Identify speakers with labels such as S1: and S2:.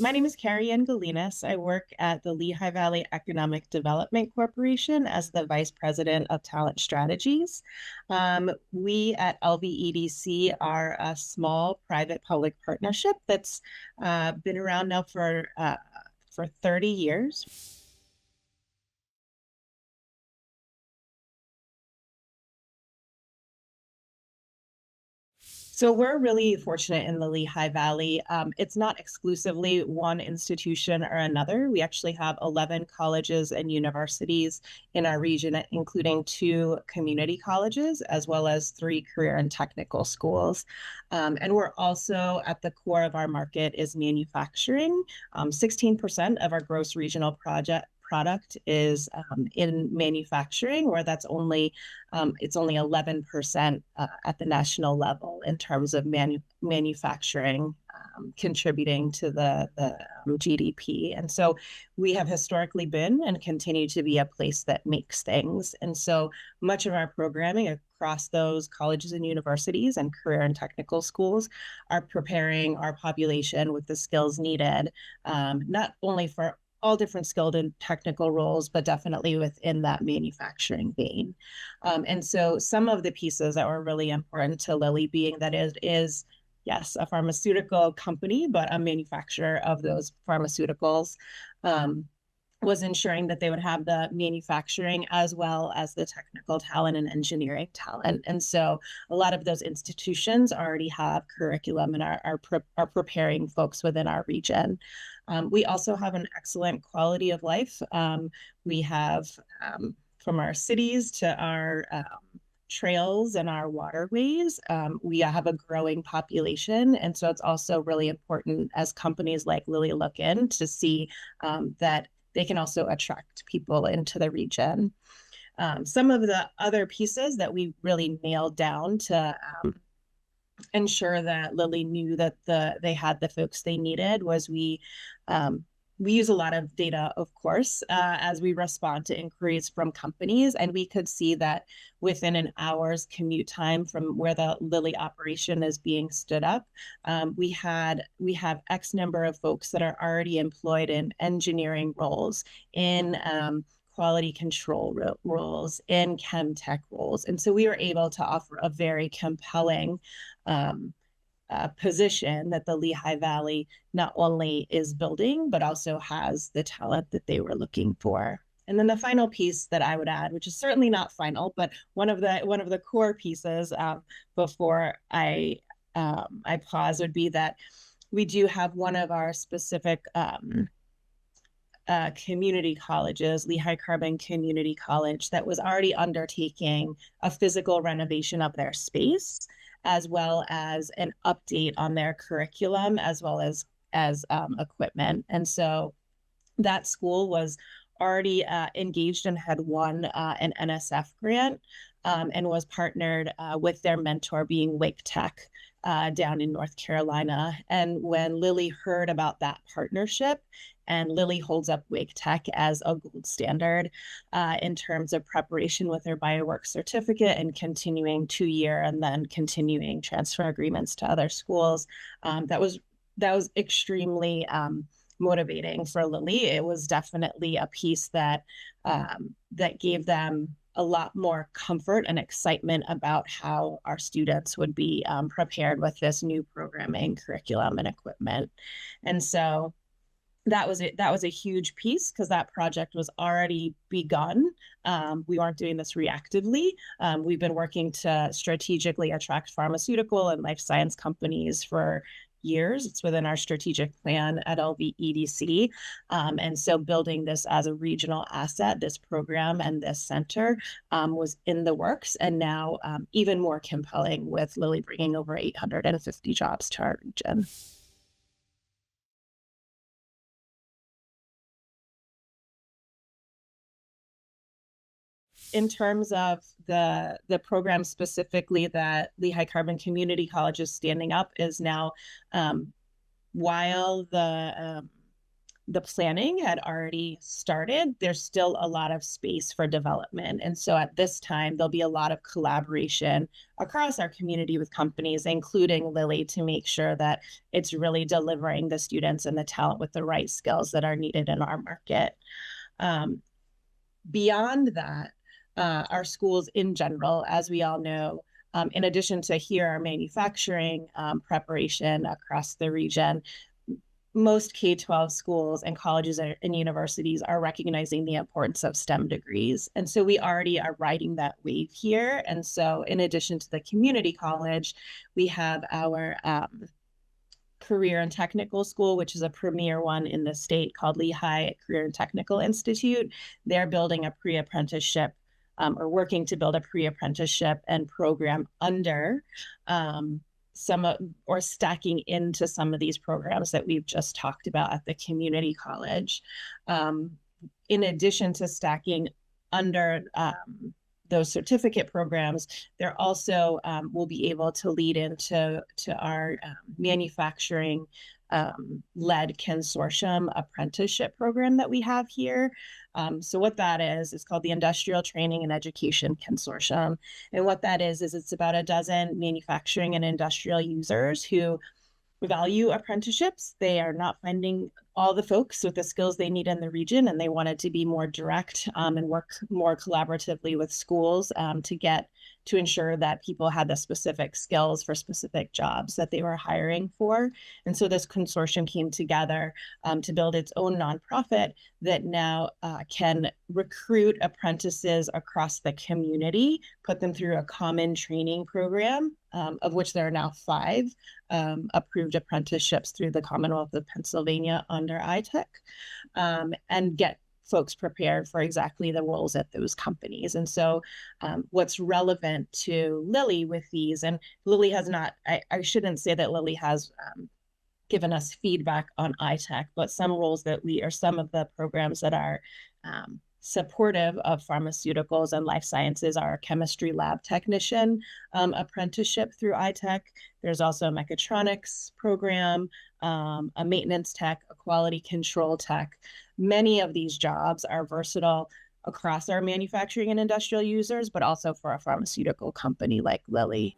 S1: My name is Carrie Ann Galinas. I work at the Lehigh Valley Economic Development Corporation as the Vice President of Talent Strategies. We at LVEDC are a small private-public partnership that's been around now for 30 years. So we're really fortunate in the Lehigh Valley. It's not exclusively one institution or another. We actually have 11 colleges and universities in our region, including two community colleges, as well as three career and technical schools. And we're also at the core of our market is manufacturing. 16% of our gross regional product is in manufacturing, where it's only 11% at the national level in terms of manufacturing contributing to the GDP. And so we have historically been and continue to be a place that makes things. And so much of our programming across those colleges and universities and career and technical schools are preparing our population with the skills needed, not only for all different skilled and technical roles, but definitely within that manufacturing vein. And so some of the pieces that were really important to Lilly being that it is, yes, a pharmaceutical company, but a manufacturer of those pharmaceuticals, was ensuring that they would have the manufacturing as well as the technical talent and engineering talent. And so a lot of those institutions already have curriculum and are preparing folks within our region. We also have an excellent quality of life. We have from our cities to our trails and our waterways, we have a growing population. And so it's also really important as companies like Lilly look in to see that they can also attract people into the region. Some of the other pieces that we really nailed down to ensure that Lilly knew that they had the folks they needed was we use a lot of data, of course, as we respond to inquiries from companies. And we could see that within an hour's commute time from where the Lilly operation is being stood up, we have X number of folks that are already employed in engineering roles, in quality control roles, in chem tech roles. And so we were able to offer a very compelling position that the Lehigh Valley not only is building, but also has the talent that they were looking for. And then the final piece that I would add, which is certainly not final, but one of the core pieces before I pause would be that we do have one of our specific community colleges, Lehigh Carbon Community College, that was already undertaking a physical renovation of their space, as well as an update on their curriculum, as well as equipment. And so that school was already engaged and had won an NSF grant and was partnered with their mentor being Wake Tech down in North Carolina. And when Lilly heard about that partnership, and Lilly holds up Wake Tech as a gold standard in terms of preparation with their biowork certificate and continuing 2-year and then continuing transfer agreements to other schools. That was extremely motivating for Lilly. It was definitely a piece that gave them a lot more comfort and excitement about how our students would be prepared with this new programming, curriculum, and equipment. And so that was a huge piece because that project was already begun. We weren't doing this reactively. We've been working to strategically attract pharmaceutical and life science companies for years. It's within our strategic plan at LVEDC. And so building this as a regional asset, this program and this center was in the works, and now even more compelling with Lilly bringing over 850 jobs to our region. In terms of the program specifically that Lehigh Carbon Community College is standing up is now, while the planning had already started, there's still a lot of space for development. And so at this time, there'll be a lot of collaboration across our community with companies, including Lilly, to make sure that it's really delivering the students and the talent with the right skills that are needed in our market. Um, Beyond that, our schools in general, as we all know, in addition to here, our manufacturing preparation across the region, most K-12 schools and colleges and universities are recognizing the importance of STEM degrees. And so we already are riding that wave here. And so in addition to the community college, we have our career and technical school, which is a premier one in the state called Lehigh Career and Technical Institute. They're building a pre-apprenticeship or working to build a pre-apprenticeship and program under or stacking into some of these programs that we've just talked about at the community college. In addition to stacking under those certificate programs, they're also will be able to lead into our manufacturing led consortium apprenticeship program that we have here. So what that is called the Industrial Training and Education Consortium. And what that is it's about a dozen manufacturing and industrial users who value apprenticeships. They are not finding all the folks with the skills they need in the region, and they wanted to be more direct and work more collaboratively with schools to ensure that people had the specific skills for specific jobs that they were hiring for. And so this consortium came together to build its own nonprofit that now can recruit apprentices across the community, put them through a common training program, of which there are now 5 approved apprenticeships through the Commonwealth of Pennsylvania under ITEC, and get folks prepared for exactly the roles at those companies. And so what's relevant to Lilly with these, and Lilly has not, I shouldn't say that Lilly has given us feedback on ITEC, but some roles that some of the programs that are supportive of pharmaceuticals and life sciences are chemistry lab technician apprenticeship through ITEC. There's also a mechatronics program, a maintenance tech, a quality control tech. Many of these jobs are versatile across our manufacturing and industrial users, but also for a pharmaceutical company like Lilly.